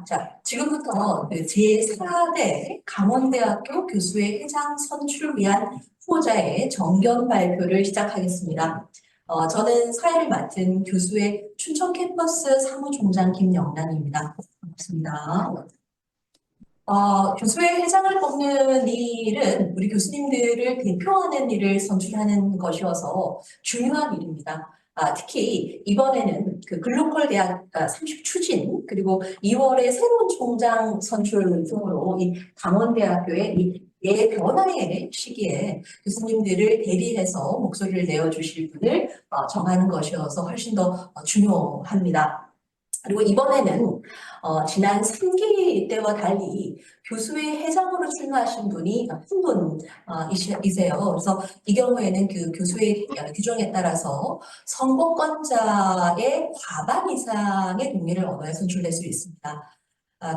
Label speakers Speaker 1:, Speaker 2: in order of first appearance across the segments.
Speaker 1: 자, 지금부터 그 제4대 강원대학교 교수회 회장 선출을 위한 후보자의 정견 발표를 시작하겠습니다. 저는 사회를 맡은 교수회 춘천 캠퍼스 사무총장 김영란입니다. 반갑습니다. 교수회 회장을 뽑는 일은 우리 교수님들을 대표하는 일을 선출하는 것이어서 중요한 일입니다. 특히 이번에는 그 글로컬 대학 30 추진 그리고 2월에 새로운 총장 선출 등으로 이 강원대학교의 이 변화의 시기에 교수님들을 대리해서 목소리를 내어주실 분을 정하는 것이어서 훨씬 더 중요합니다. 그리고 이번에는 지난 3기 때와 달리 교수회 회장으로 출마하신 분이 한 분이세요. 그래서 이 경우에는 그 교수회 규정에 따라서 선거권자의 과반 이상의 동의를 얻어야 선출될 수 있습니다.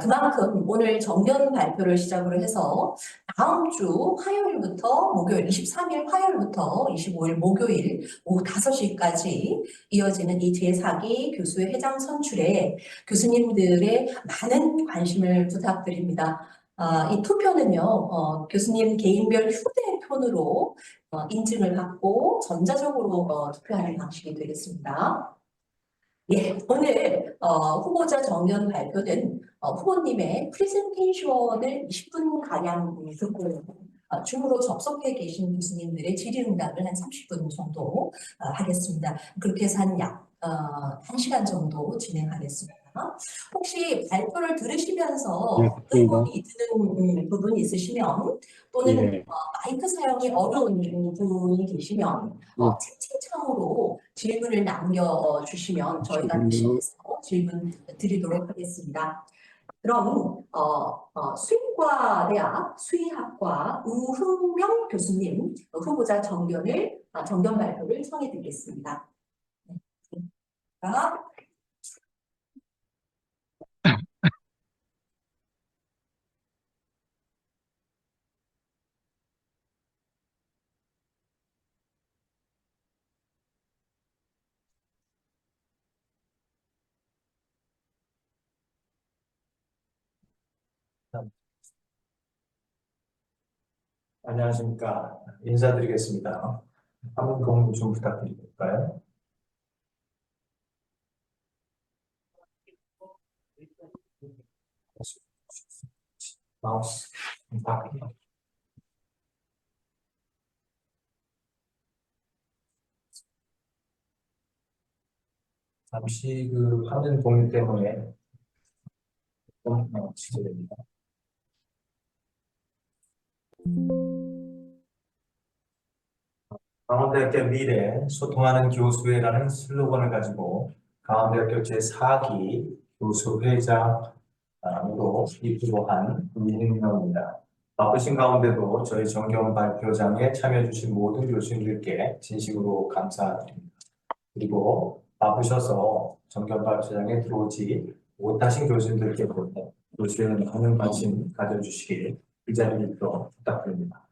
Speaker 1: 그만큼 오늘 정견 발표를 시작으로 해서 다음 주 화요일부터 목요일, 23일 화요일부터 25일 목요일 오후 5시까지 이어지는 이 제4기 교수회 회장 선출에 교수님들의 많은 관심을 부탁드립니다. 이 투표는요, 교수님 개인별 휴대폰으로 인증을 받고 전자적으로 투표하는 방식이 되겠습니다. 예, 오늘 후보자 정견 발표는 후보님의 프레젠테이션을 20분가량 듣고 줌으로 접속해 계신 교수님들의 질의응답을 한 30분 정도 하겠습니다. 그렇게 해서 한 약 1시간 정도 진행하겠습니다. 혹시 발표를 들으시면서
Speaker 2: 네,
Speaker 1: 의문이 드는 부분이 있으시면 또는
Speaker 2: 예,
Speaker 1: 마이크 사용이 어려운 분이 계시면 채팅창으로 질문을 남겨주시면 저희가 대신해서 질문 드리도록 하겠습니다. 그럼 수의과대학 수의학과 우흥명 교수님 후보자 정견 발표를 청해 드리겠습니다. 자,
Speaker 3: 안녕하십니까. 인사드리겠습니다. 화면 공유 좀 부탁드릴까요? 마우스. 잠시 그 화면 공유 때문에 좀 지체됩니다. 강원대학교 미래 소통하는 교수회라는 슬로건을 가지고 강원대학교 제4기 교수회장으로 입후보한 이인명입니다. 바쁘신 가운데도 저희 정견 발표장에 참여해 주신 모든 교수님들께 진심으로 감사드립니다. 그리고 바쁘셔서 정견 발표장에 들어오지 못하신 교수님들께 교수회는 많은 관심 가져주시길 이 자리를 또 부탁드립니다.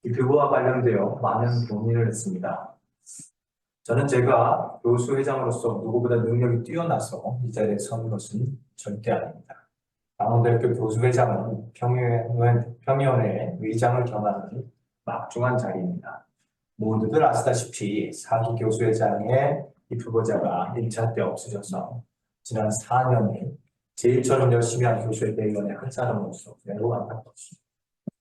Speaker 3: 이 그거와 관련되어 많은 고민을 했습니다. 저는 제가 교수회장으로서 누구보다 능력이 뛰어나서 이 자리에 선 것은 절대 아닙니다. 강원대학교 교수회장은 평의원의 의장을 겸하는 막중한 자리입니다. 모두들 아시다시피 4기 교수회장의 입후보자가 1차 때 없으셔서 지난 4년을 제일 저는 열심히 한 교수회 대의원의 한 사람으로서 매우 안타깝습니다.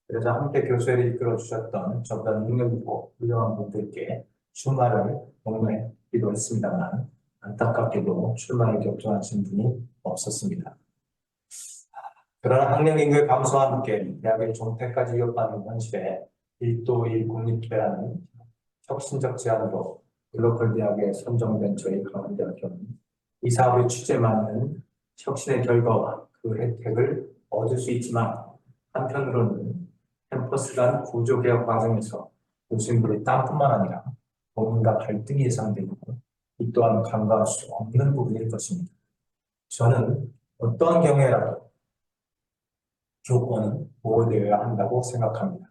Speaker 3: 그래서 함께 교수회를 이끌어 주셨던 저보다 능력 있고 훌륭한 분들께 출마를 독려하기도 했습니다만 안타깝게도 출마를 결정하신 분이 없었습니다. 그러나 학령 인구의 감소와 함께 대학의 종태까지 위협하는 현실에 1도 1 국립대라는 혁신적 제안으로 글로컬 대학에 선정된 저희 강원대학교는 이 사업의 취지에 맞는 혁신의 결과와 그 혜택을 얻을 수 있지만 한편으로는 캠퍼스 간 구조 개혁 과정에서 교수님들의 땀뿐만 아니라 고민과 갈등이 예상되고 이 또한 간과할 수 없는 부분일 것입니다. 저는 어떠한 경우에라도 교권은 보호되어야 한다고 생각합니다.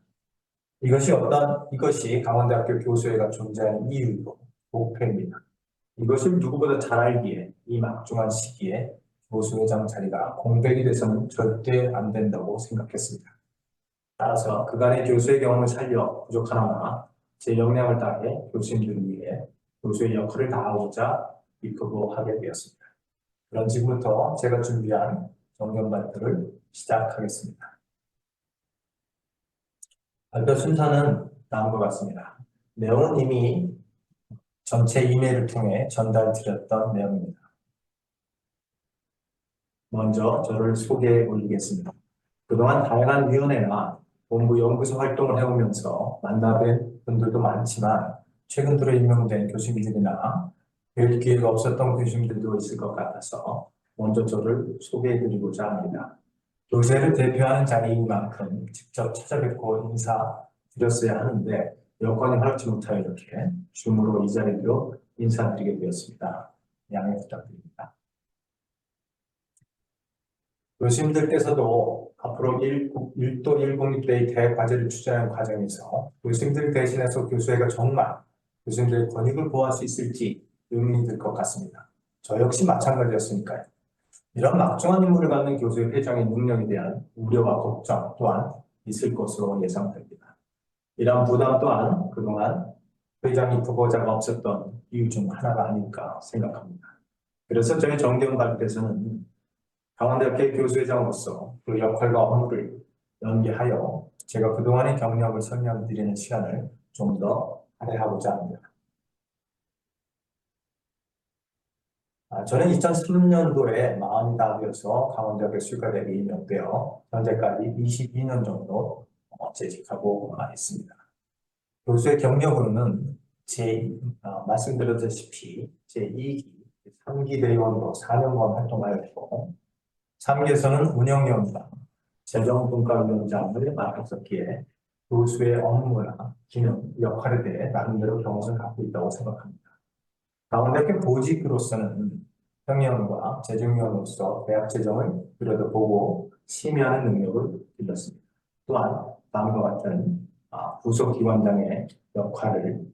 Speaker 3: 이것이 강원대학교 교수회가 존재하는 이유이고 목표입니다. 이것을 누구보다 잘 알기에 이 막중한 시기에 교수회장 자리가 공백이 돼서는 절대 안 된다고 생각했습니다. 따라서 그간의 교수의 경험을 살려 부족하나마 제 역량을 다해 교수님들을 위해 교수의 역할을 다하고자 이끌고 하게 되었습니다. 그런 지금부터 제가 준비한 정견 발표를 시작하겠습니다. 발표 순서는 다음과 같습니다. 내용은 이미 전체 이메일을 통해 전달드렸던 내용입니다. 먼저 저를 소개해 올리겠습니다. 그동안 다양한 위원회나 본부 연구소 활동을 해오면서 만나뵌 분들도 많지만 최근 들어 임명된 교수님들이나 뵐 기회가 없었던 교수님들도 있을 것 같아서 먼저 저를 소개해드리고자 합니다. 교수회를 대표하는 자리인 만큼 직접 찾아뵙고 인사드렸어야 하는데 여건이 허락지 못하여 이렇게 줌으로 이 자리로 인사드리게 되었습니다. 양해 부탁드립니다. 교수님들께서도 앞으로 1도 1공립대의 대학 과제를 추진하는 과정에서 교수님들 대신해서 교수회가 정말 교수님들의 권익을 보호할 수 있을지 의문이 들 것 같습니다. 저 역시 마찬가지였으니까요. 이런 막중한 임무를 받는 교수의 회장의 능력에 대한 우려와 걱정 또한 있을 것으로 예상됩니다. 이러한 부담 또한 그동안 회장이 후보자가 없었던 이유 중 하나가 아닐까 생각합니다. 그래서 저희 정기원 발표에서는 강원대학교 교수회장으로서 그 역할과 업무를 연계하여 제가 그동안의 경력을 설명드리는 시간을 좀 더 할애하고자 합니다. 저는 2003년도에 40이 되어서 강원대학교 수의과대학에 임명되어 현재까지 22년 정도 재직하고 있습니다. 교수의 경력으로는 말씀드렸다시피 제2기, 3기 대의원으로 4년간 활동하였고 3기에서는 운영위원장, 재정분과위원장을 맡았었기에 교수의 업무나 기능, 역할에 대해 나름대로 경험을 갖고 있다고 생각합니다. 강원대학교 보직으로서는 평의원과 재정위원으로서 대학 재정을 들여다보고 심의하는 능력을 길렀습니다. 또한 다음과 같은 부속기관장의 역할을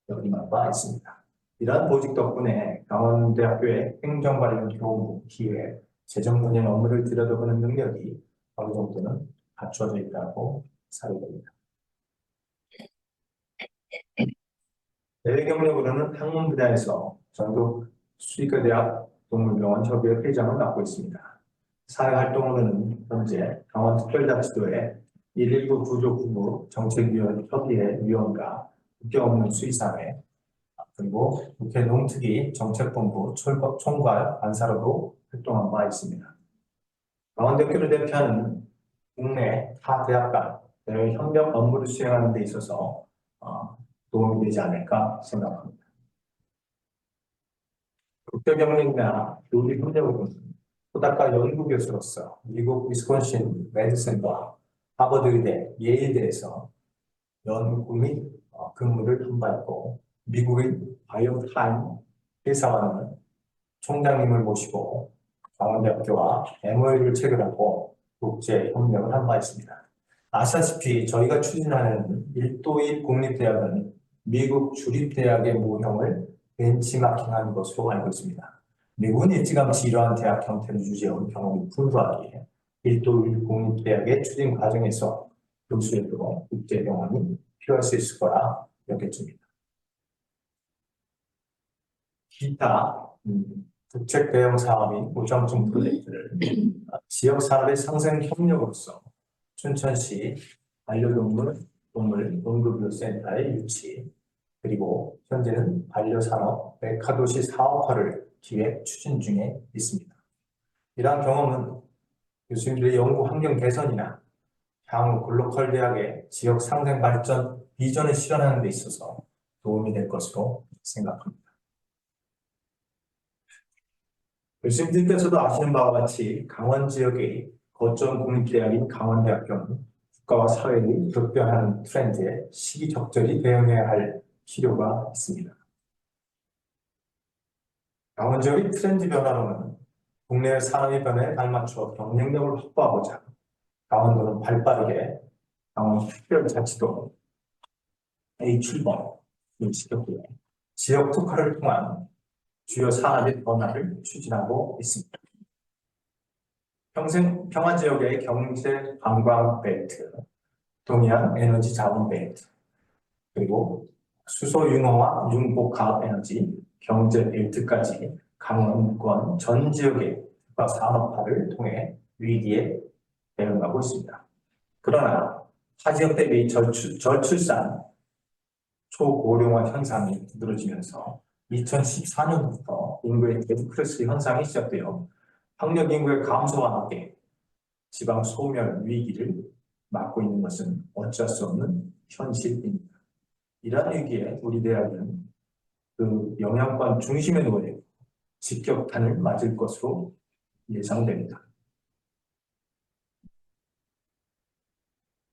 Speaker 3: 역임한 바 있습니다. 이러한 보직 덕분에 강원대학교의 행정 관련 교무, 기획, 재정 분야의 업무를 들여다보는 능력이 어느 정도는 갖춰져 있다고 사료됩니다. 대외 경력으로는 학문 분야에서 전국 수의과대학 동물병원 협의회 회장을 맡고 있습니다. 사회활동으로는 현재 강원특별자치도의 119 구조부부 정책위원회 위원과 국경 없는 수의사회 그리고 국회 농특위 정책본부 총괄 반사로도 활동한 바 있습니다. 강원대학교를 대표하는 국내 타 대학 간 대외 협력 업무를 수행하는 데 있어서 도움이 되지 않을까 생각합니다. 국제경력이나 교류 협력으로는 후다카 연구교수로서 미국 위스콘신 메디슨과 하버드 의대, 예일대에서 연구 및 근무를 한 바 있고 미국의 바이오타임 회사와는 총장님을 모시고 강원대학교와 MOU를 체결하고 국제 협력을 한 바 있습니다. 아시다시피 저희가 추진하는 1도 1 공립대학은 미국 주립대학의 모형을 벤치마킹한 것으로 알고 있습니다. 미국은 일찌감치 이러한 대학 형태를 유지해온 경험이 풍부하기에 1도 1 공립대학의 추진 과정에서 교수에도 국제 경험이 필요할 수 있을 거라 여겨집니다. 기타 국책 대형 사업인 우정충 프로젝트를 지역 산업의 상생 협력으로서 춘천시 반려동물 농급센터의 유치 그리고 현재는 반려산업 메카도시 사업화를 기획 추진 중에 있습니다. 이러한 경험은 교수님들의 연구 환경 개선이나 향후 글로컬 대학의 지역 상생 발전 비전을 실현하는 데 있어서 도움이 될 것으로 생각합니다. 교수님들께서도 아시는 바와 같이 강원 지역의 거점 국립대학인 강원대학교는 국가와 사회의 급변하는 트렌드에 시기적절히 대응해야 할 필요가 있습니다. 강원 지역의 트렌드 변화로는 국내 산업의 변화에 발맞춰 경쟁력을 확보하고자 강원도는 발빠르게 강원특별자치도 A7번을 시켰고요. 지역 특화를 통한 주요 산업의 변화를 추진하고 있습니다. 평화 지역의 경제 관광 벨트, 동해안 에너지 자원 벨트, 그리고 수소 융화와 융복합 에너지 경제 벨트까지 강원권 전 지역의 국가 산업화를 통해 위기에 대응하고 있습니다. 그러나 하지역 대비 저출산, 초고령화 현상이 두드러지면서 2014년부터 인구의 데드크로스 현상이 시작되어 학력 인구의 감소와 함께 지방 소멸 위기를 맞고 있는 것은 어쩔 수 없는 현실입니다. 이러한 위기에 우리 대학은 그 영향권 중심에 놓여 직격탄을 맞을 것으로 예상됩니다.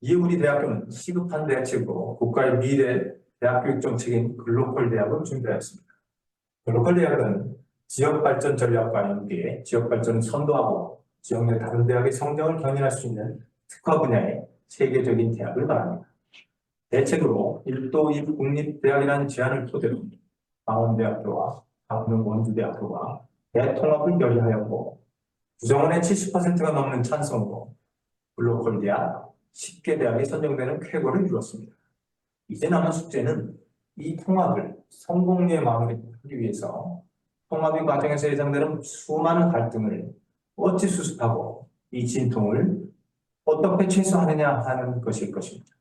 Speaker 3: 이에 우리 대학교는 시급한 대책으로 국가의 미래 대학교육 정책인 글로컬 대학을 준비하였습니다. 글로컬 대학은 지역 발전 전략과 연계해 지역 발전을 선도하고 지역 내 다른 대학의 성장을 견인할 수 있는 특화 분야의 세계적인 대학을 말합니다. 대책으로 1도 1 국립대학이라는 제안을 토대로 강원대학교와 강릉 원주대학교가 대통합을 결의하였고 구성원의 70%가 넘는 찬성으로 글로컬 대학 10개 대학이 선정되는 쾌거를 이루었습니다. 이제 남은 숙제는 이 통합을 성공리에 마무리하기 위해서 통합의 과정에서 예상되는 수많은 갈등을 어찌 수습하고 이 진통을 어떻게 최소화하느냐 하는 것일 것입니다.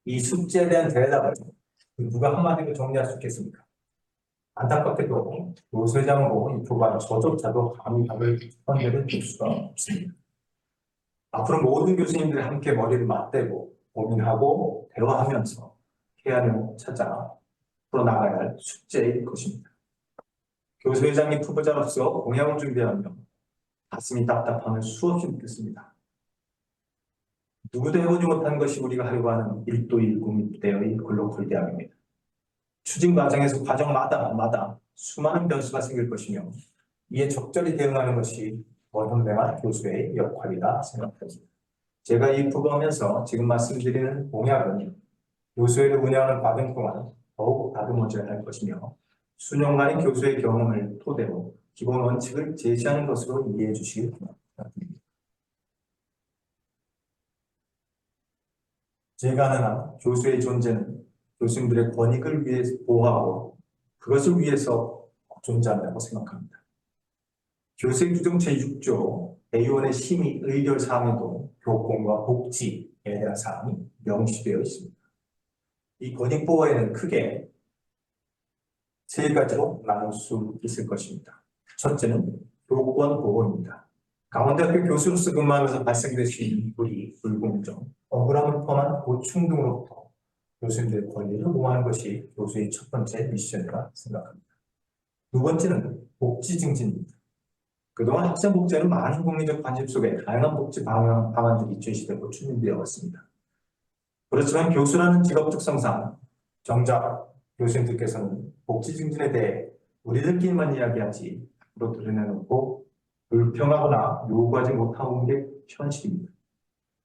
Speaker 3: 이 숙제에 대한 대답을 누가 한마디로 정리할 수 있겠습니까? 안타깝게도 노회장으로 이 교관 저조차도 감히 답을 선별을 줄 수가 없습니다. 앞으로 모든 교수님들이 함께 머리를 맞대고 고민하고 대화하면서 해안을 찾아 풀어나가야 할 숙제일 것입니다. 교수회장이 후보자로서 공약을 준비하며 가슴이 답답함을 수없이 느꼈습니다. 누구도 해보지 못한 것이 우리가 하려고 하는 1도 1 국립대의 글로컬 대학입니다. 추진 과정에서 과정마다 수많은 변수가 생길 것이며 이에 적절히 대응하는 것이 더 현명한 교수의 역할이라 생각합니다. 제가 이 부검하면서 지금 말씀드리는 공약은 교수회를 운영하는 과정 동안 더욱 다듬어져야 할 것이며 수년간의 교수의 경험을 토대로 기본 원칙을 제시하는 것으로 이해해 주시기 바랍니다. 제가 아는 한 교수의 존재는 교수님들의 권익을 위해 보호하고 그것을 위해서 존재한다고 생각합니다. 교수의 규정 제6조 대의원의 심의 의결 사항에도 교권과 복지에 대한 사항이 명시되어 있습니다. 이 권익 보호에는 크게 세 가지로 나눌 수 있을 것입니다. 첫째는 교권 보호입니다. 강원대학교 교수로서 근무하면서 발생될 수 있는 불공정, 억울함을 포함한 고충 등으로부터 교수님들의 권리를 보호하는 것이 교수의 첫 번째 미션이라 생각합니다. 두 번째는 복지 증진입니다. 그동안 학생복지에는 많은 국민적 관심 속에 다양한 복지 방안들이 제시되고 추진되어 왔습니다. 그렇지만 교수라는 직업 특성상 정작 교수님들께서는 복지 증진에 대해 우리들끼리만 이야기하지 앞으로 드러내놓고 불평하거나 요구하지 못하는 게 현실입니다.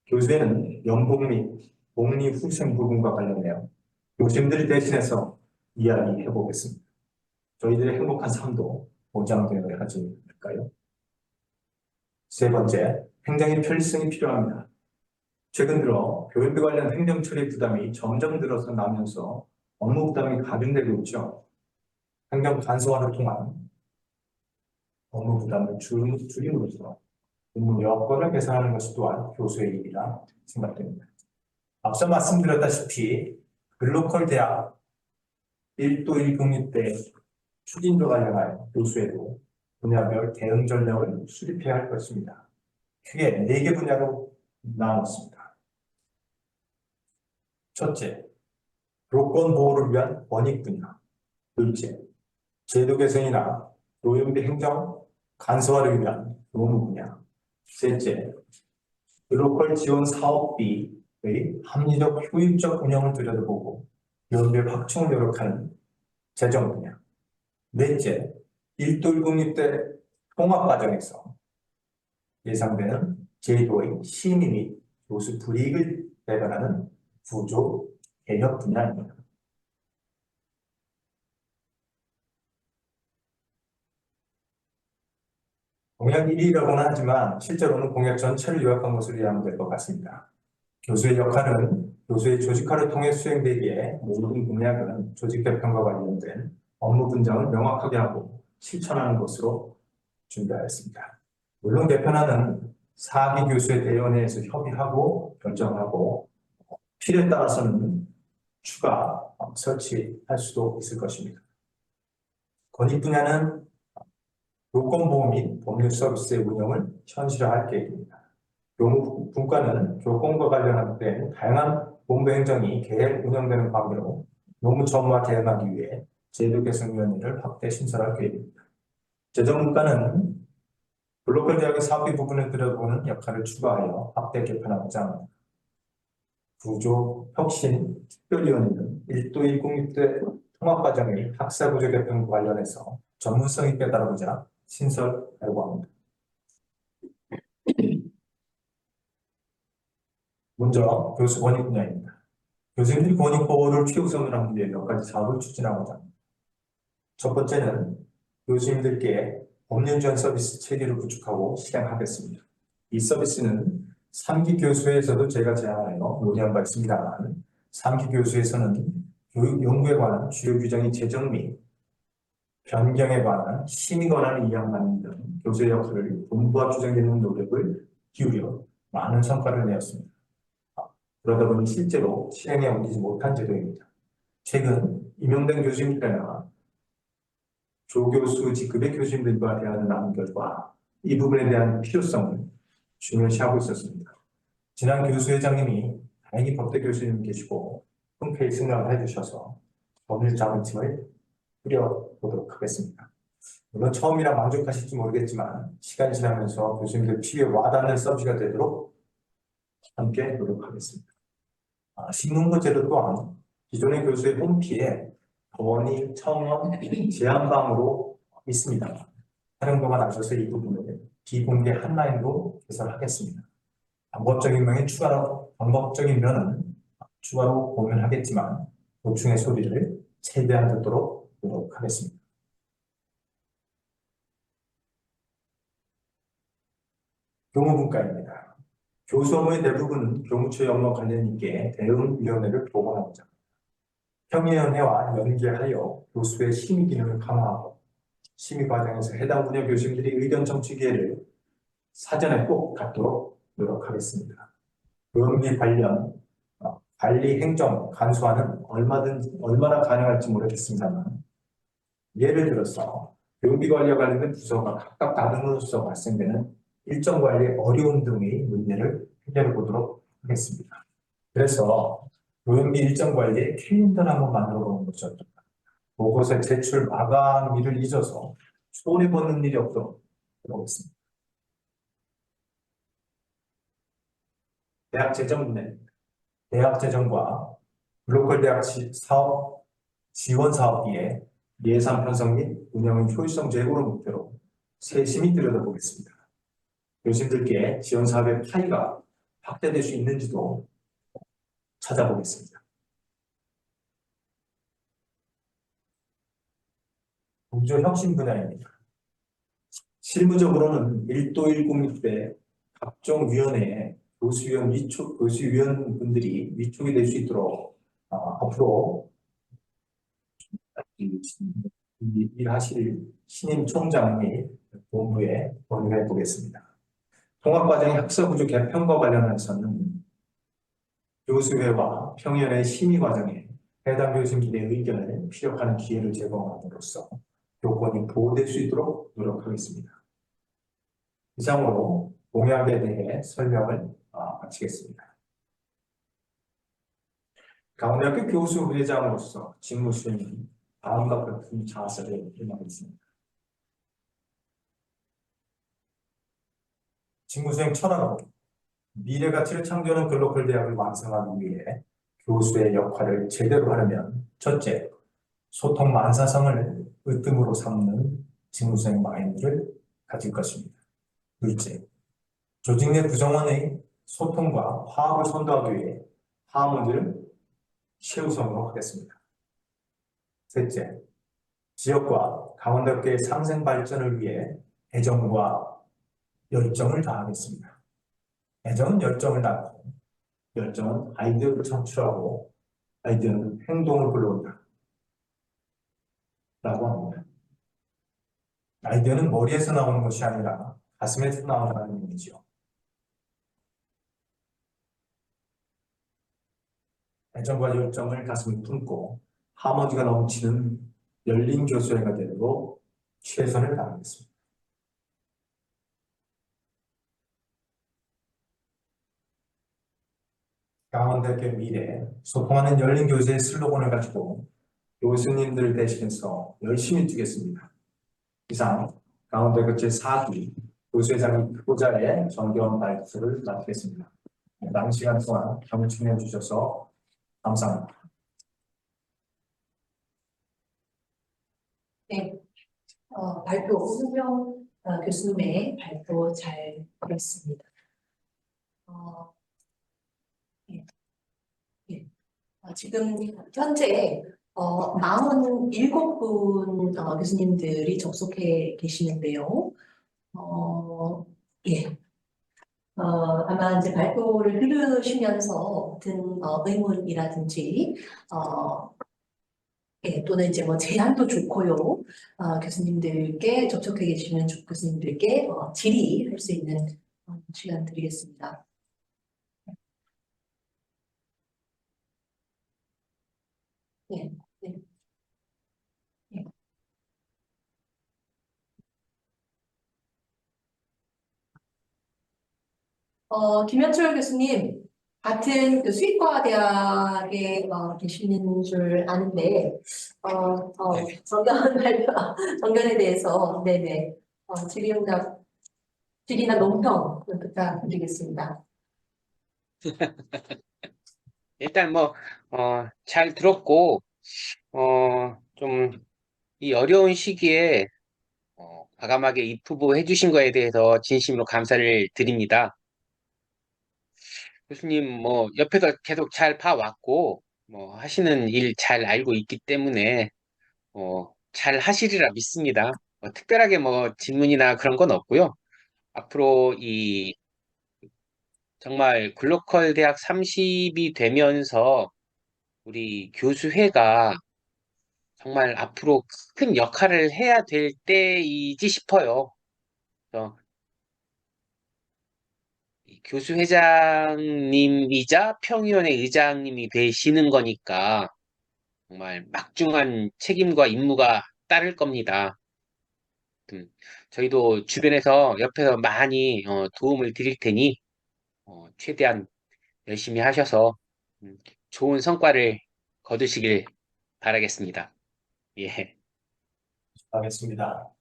Speaker 3: 교수에는 연봉 및 복리 후생 부분과 관련하여 교수님들이 대신해서 이야기해 보겠습니다. 저희들의 행복한 삶도 보장되어야 하지 않을까요? 세 번째, 행정의 편리성이 필요합니다. 최근 들어 교육비 관련 행정 처리 부담이 점점 늘어나면서 업무 부담이 가중되고 있죠. 행정 간소화를 통한 업무 부담을 줄임으로써 업무 여건을 개선하는 것이 또한 교수의 일이라 생각됩니다. 앞서 말씀드렸다시피 글로컬 대학 1도 1 국립대 추진과 관련하여 교수에도 분야별 대응 전략을 수립해야 할 것입니다. 크게 4개 분야로 나눴습니다. 첫째, 교권 보호를 위한 권익 분야. 둘째, 제도 개선이나 노연비 행정 간소화를 위한 노무 분야. 셋째, 글로컬 지원 사업비의 합리적 효율적 운영을 들여다보고 연별 확충을 노력하는 재정 분야. 넷째, 1도 1 국립대 통합 과정에서 예상되는 제도의 심의 및 교수 불이익을 배분하는 구조 개혁 분야입니다. 공약 1위라고는 하지만 실제로는 공약 전체를 요약한 것으로 이해하면 될 것 같습니다. 교수의 역할은 교수의 조직화를 통해 수행되기에 모든 공약은 조직 개편과 관련된 업무 분장을 명확하게 하고 실천하는 것으로 준비하였습니다. 물론 개편안은 4기 교수의 대의원회에서 협의하고 결정하고 필요에 따라서는 추가 설치할 수도 있을 것입니다. 건의 분야는 교권보호 및 법률 서비스의 운영을 현실화할 계획입니다. 교무분과는 교권과 관련된 다양한 본부 행정이 계획 운영되는 관계로 노무 전무와 대응하기 위해 제도 개선위원회를 확대 신설할 계획입니다. 재정분과는 글로벌 대학의 사업비 부분을 들여다보는 역할을 추가하여 확대 개편하고자 합니다. 구조 혁신 특별위원회는 1도 106대 통합과정의 학사구조 개편과 관련해서 전문성 있게 다루고자 신설하려고 합니다. 먼저 교수 권익 분야입니다. 교수님들이 권익 보호를 최우선으로 하기 위해 몇 가지 사업을 추진하고자 합니다. 첫 번째는 교수님들께 법률 지원 서비스 체계를 구축하고 실행하겠습니다. 이 서비스는 3기 교수회에서도 제가 제안하여 논의한 바 있습니다만 3기 교수에서는 교육 연구에 관한 주요 규정의 제정 및 변경에 관한 심의 권한을 이양하는 등 교수의 역할을 본부와 규정되는 노력을 기울여 많은 성과를 내었습니다. 그러다 보니 실제로 실행에 옮기지 못한 제도입니다. 최근 임용된 교수님들이나 조교수 직급의 교수님들과 대화를 나눈 결과 이 부분에 대한 필요성을 중요시하고 있었습니다. 지난 교수회장님이 다행히 법대 교수님 계시고 흔쾌히 승낙을 해주셔서 법률 자문팀을 꾸려보도록 하겠습니다. 물론 처음이라 만족하실지 모르겠지만 시간이 지나면서 교수님들 필요에 와닿는 서비스가 되도록 함께 노력하겠습니다. 신문고 제도 또한 기존의 교수의 홈피에 건의, 청원, 제안방으로 있습니다. 활용도가 낮아서 이 부분을 비공개 한라인으로 개설하겠습니다. 방법적인 면은 추가로 고민하겠지만 보충의 소리를 최대한 듣도록 노력하겠습니다. 교무분과입니다. 교수 업무의 대부분은 교무처의 업무와 관련 있게 대응위원회를 보관하고자 합니다. 평의위원회와 연계하여 교수의 심의 기능을 강화하고 심의 과정에서 해당 분야 교수님들이 의견 청취 기회를 사전에 꼭 갖도록 노력하겠습니다. 교육비 관련 관리 행정 간소화는 얼마나 가능할지 모르겠습니다만 예를 들어서 교육비 관리와 관련된 부서가 각각 다름으로써 발생되는 일정 관리의 어려움 등의 문제를 해결해 보도록 하겠습니다. 그래서 교육비 일정 관리에 캘린더를 한번 만들어 보는 것이 어떨까? 보고서 제출 마감일을 잊어서 손해보는 일이 없도록 해보겠습니다. 대학 재정 문제입니다. 대학 재정과 글로컬 대학 사업 지원 사업비의 예산 편성 및 운영의 효율성 제고를 목표로 세심히 들여다보겠습니다. 교수님들께 지원 사업의 파이가 확대될 수 있는지도 찾아보겠습니다. 구조 혁신 분야입니다. 실무적으로는 1도 1국립대 각종 위원회에 교수위원분들이 위촉이 될 수 있도록 앞으로 일하실 신임 총장 및 본부에 건의해 보겠습니다. 통합과정의 학사구조 개편과 관련해서는 교수회와 평의원의 심의 과정에 해당 교수님들의 의견을 피력하는 기회를 제공함으로써 교권이 보호될 수 있도록 노력하겠습니다. 이상으로 공약에 대해 설명을 마치겠습니다. 강원대학교 교수회장으로서 직무 수행은 다음과 같은 자세를 임하겠습니다. 직무 수행 철학은 미래 가치를 창조하는 글로벌 대학을 완성하기 위해 교수의 역할을 제대로 하려면 첫째, 소통 만사성을 으뜸으로 삼는 직무 수행 마인드를 가질 것입니다. 둘째, 조직 내 구성원의 소통과 화합을 선도하기 위해 하모니를 최우선으로 하겠습니다. 셋째, 지역과 강원대학교의 상생 발전을 위해 애정과 열정을 다하겠습니다. 애정은 열정을 낳고, 열정은 아이디어를 창출하고, 아이디어는 행동을 불러온다. 라고 합니다. 아이디어는 머리에서 나오는 것이 아니라 가슴에서 나온다는 의미죠. 애정과 열정을 가슴에 품고 하모니가 넘치는 열린 교수회가 되도록 최선을 다하겠습니다. 강원대학교 미래 소통하는 열린 교수의 슬로건을 가지고 교수님들 대신해서 열심히 뛰겠습니다. 이상 강원대학교 제4기 교수회장 후보자의 정겨운 발표를 마치겠습니다. 남은 시간 동안 경청해 주셔서 감사합니다.
Speaker 1: 네, 발표 오은영 교수님의 발표 잘 들었습니다. 예, 예. 지금 현재 47분 교수님들이 접속해 계시는데요. 예. 아마 이제 발표를 들으시면서 어떤 의문이라든지 예, 또는 이제 뭐 제안도 좋고요. 교수님들께 접촉해 계시는 교수님들께 질의할 수 있는 시간 드리겠습니다. 네, 네, 네. 김현철 교수님, 같은 그 수의과 대학에 계시는 줄 아는데, 정견 발표, 정견에 대해서, 네네, 질의나 논평 부탁드리겠습니다.
Speaker 2: 일단 잘 들었고, 좀 이 어려운 시기에 과감하게 입후보 해주신 거에 대해서 진심으로 감사를 드립니다. 교수님, 옆에서 계속 잘 봐왔고, 하시는 일 잘 알고 있기 때문에, 잘 하시리라 믿습니다. 특별하게 질문이나 그런 건 없고요. 앞으로 정말 글로컬 대학 30이 되면서 우리 교수회가 정말 앞으로 큰 역할을 해야 될 때이지 싶어요. 그래서 이 교수회장님이자 평의원의 의장님이 되시는 거니까 정말 막중한 책임과 임무가 따를 겁니다. 저희도 주변에서 옆에서 많이 도움을 드릴 테니 최대한 열심히 하셔서 좋은 성과를 거두시길 바라겠습니다. 예.
Speaker 3: 하겠습니다.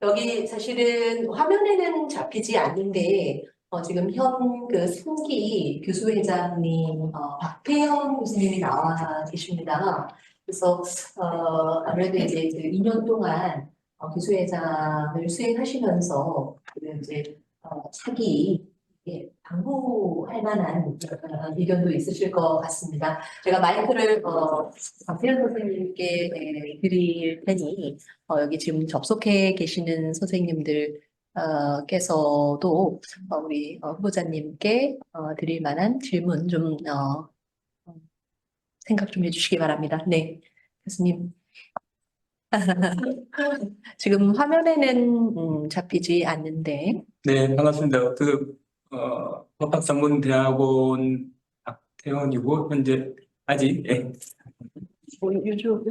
Speaker 1: 여기 사실은 화면에는 잡히지 않는데 지금 현 그 3기 교수회장님 박태현 교수님이 나와 계십니다. 그래서 아무래도 이제 그 2년 동안 교수회장을 수행하시면서 그 이제 차기 예, 당부할 만한 의견도 있으실 것 같습니다. 제가 마이크를 박태현 선생님께 드릴 테니 여기 지금 접속해 계시는 선생님들 께서도 우리 후보자님께 드릴 만한 질문 좀 생각 좀 해주시기 바랍니다. 네, 교수님. 지금 화면에는 잡히지 않는데.
Speaker 4: 네, 반갑습니다. 법학전문대학원 박태원이고, 현재, 아직, 예.
Speaker 1: 요즘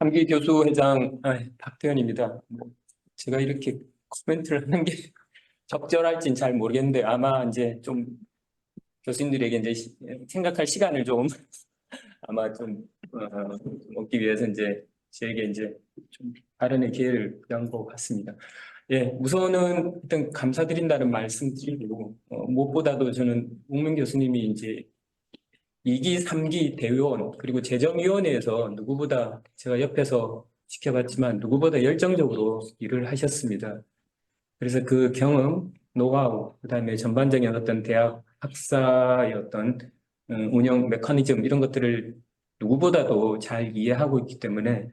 Speaker 4: 함기 교수회장, 박태원입니다. 제가 이렇게 코멘트를 하는 게 적절할진 잘 모르겠는데, 아마 이제 좀 교수님들에게 이제 생각할 시간을 좀 아마 좀 얻기 위해서 이제 저에게 이제 좀 발언의 기회를 구한 것 같습니다. 예, 우선은 일단 감사드린다는 말씀 드리고, 무엇보다도 저는 옥명 교수님이 이제 2기, 3기 대의원, 그리고 재정위원회에서 누구보다 제가 옆에서 지켜봤지만 누구보다 열정적으로 일을 하셨습니다. 그래서 그 경험, 노하우, 그다음에 전반적인 어떤 대학 학사의 어떤 운영 메커니즘 이런 것들을 누구보다도 잘 이해하고 있기 때문에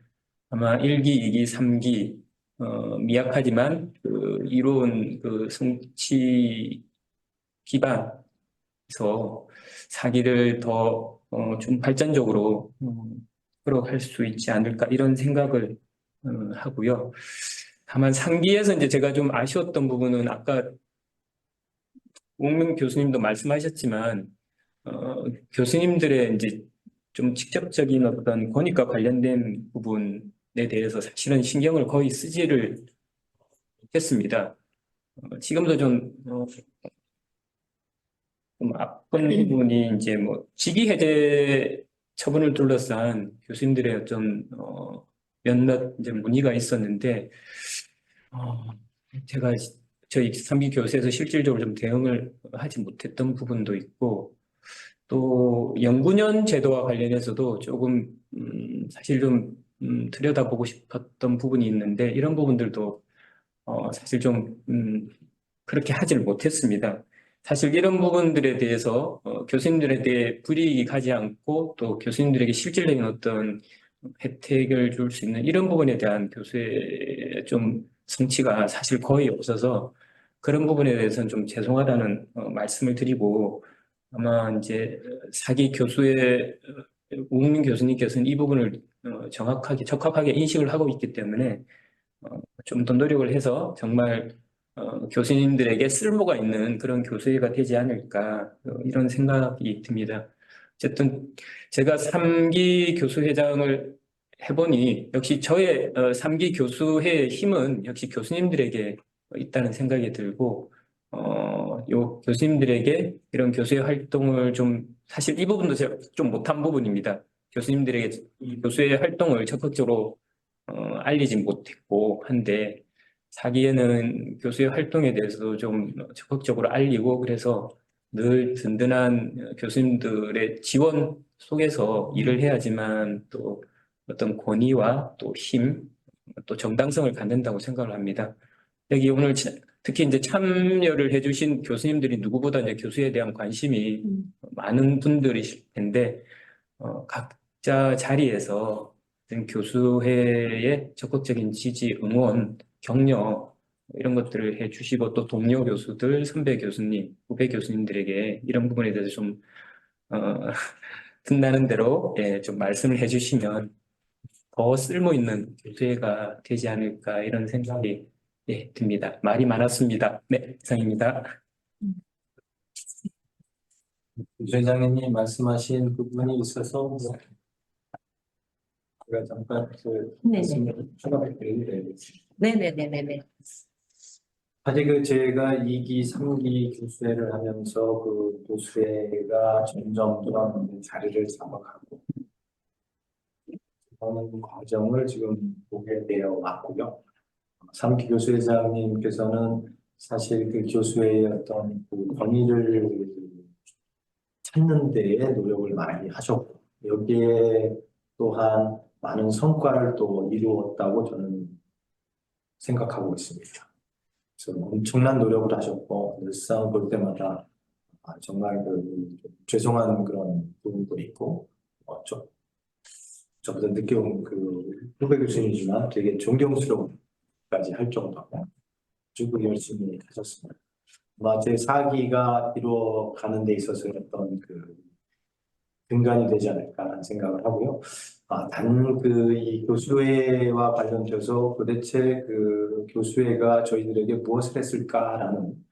Speaker 4: 아마 1기, 2기, 3기 미약하지만 그 이로운 그 성취 기반에서 4기를 더 좀 발전적으로 끌어갈 수 있지 않을까 이런 생각을 하고요. 다만 3기에서 이제 제가 좀 아쉬웠던 부분은 아까 옥명 교수님도 말씀하셨지만 교수님들의 이제 좀 직접적인 어떤 권익과 관련된 부분에 대해서 사실은 신경을 거의 쓰지를 못했습니다. 지금도 좀 아픈 부분이 이제 뭐 직위 해제 처분을 둘러싼 교수님들의 어떤 몇몇 이제 문의가 있었는데 제가 저희 3기 교수에서 실질적으로 좀 대응을 하지 못했던 부분도 있고 또 연구년 제도와 관련해서도 조금 사실 좀 들여다보고 싶었던 부분이 있는데 이런 부분들도 사실 좀 그렇게 하질 못했습니다. 사실 이런 부분들에 대해서 교수님들에 대해 불이익이 가지 않고 또 교수님들에게 실질적인 어떤 혜택을 줄 수 있는 이런 부분에 대한 교수의 좀 성취가 사실 거의 없어서 그런 부분에 대해서는 좀 죄송하다는 말씀을 드리고 아마 이제 4기 교수의 우흥민 교수님께서는 이 부분을 정확하게 적합하게 인식을 하고 있기 때문에 좀 더 노력을 해서 정말 교수님들에게 쓸모가 있는 그런 교수회가 되지 않을까 이런 생각이 듭니다. 어쨌든 제가 3기 교수회장을 해보니 역시 저의 3기 교수회의 힘은 역시 교수님들에게 있다는 생각이 들고 요 교수님들에게 이런 교수회 활동을 좀 사실 이 부분도 제가 좀 못한 부분입니다. 교수님들에게 이 교수회 활동을 적극적으로 알리지 못했고 한데 4기에는 교수의 활동에 대해서도 좀 적극적으로 알리고 그래서 늘 든든한 교수님들의 지원 속에서 일을 해야지만 또 어떤 권위와 또 힘, 또 정당성을 갖는다고 생각을 합니다. 여기 오늘 특히 이제 참여를 해주신 교수님들이 누구보다 이제 교수에 대한 관심이 많은 분들이실 텐데 각자 자리에서 교수회의 적극적인 지지, 응원, 격려 이런 것들을 해주시고 또 동료 교수들, 선배 교수님, 후배 교수님들에게 이런 부분에 대해서 좀 틈나는 대로 좀 말씀을 해주시면 더 쓸모 있는 교수회가 되지 않을까 이런 생각이 듭니다. 말이 많았습니다. 네, 이상입니다.
Speaker 3: 부회장님 말씀하신 부분이 있어서 제가 잠깐
Speaker 1: 네네.
Speaker 3: 말씀을 추가해 드리겠습니다.
Speaker 1: 네네네네네.
Speaker 3: 사실 제가 2기, 3기 교수회를 하면서 그 교수회가 점점 자리를 잡아가고 그런 과정을 지금 보게 되어 왔고요. 3기 교수회장님께서는 사실 그 교수회의 어떤 그 권위를 찾는 데에 노력을 많이 하셨고 여기에 또한 많은 성과를 또 이루었다고 저는 생각하고 있습니다. 그래서 엄청난 노력을 하셨고 늘상 볼 때마다 정말 죄송한 그런 부분도 있고 저보다 늦게 온 그 후배 교수님이지만 되게 존경스러운까지 할 정도로 아주 열심히 하셨습니다. 아마 제 4기가 이루어가는 데 있어서 어떤 그 근간이 되지 않을까라는 생각을 하고요. 이 교수회와 관련돼서 도대체 그 교수회가 저희들에게 무엇을 했을까라는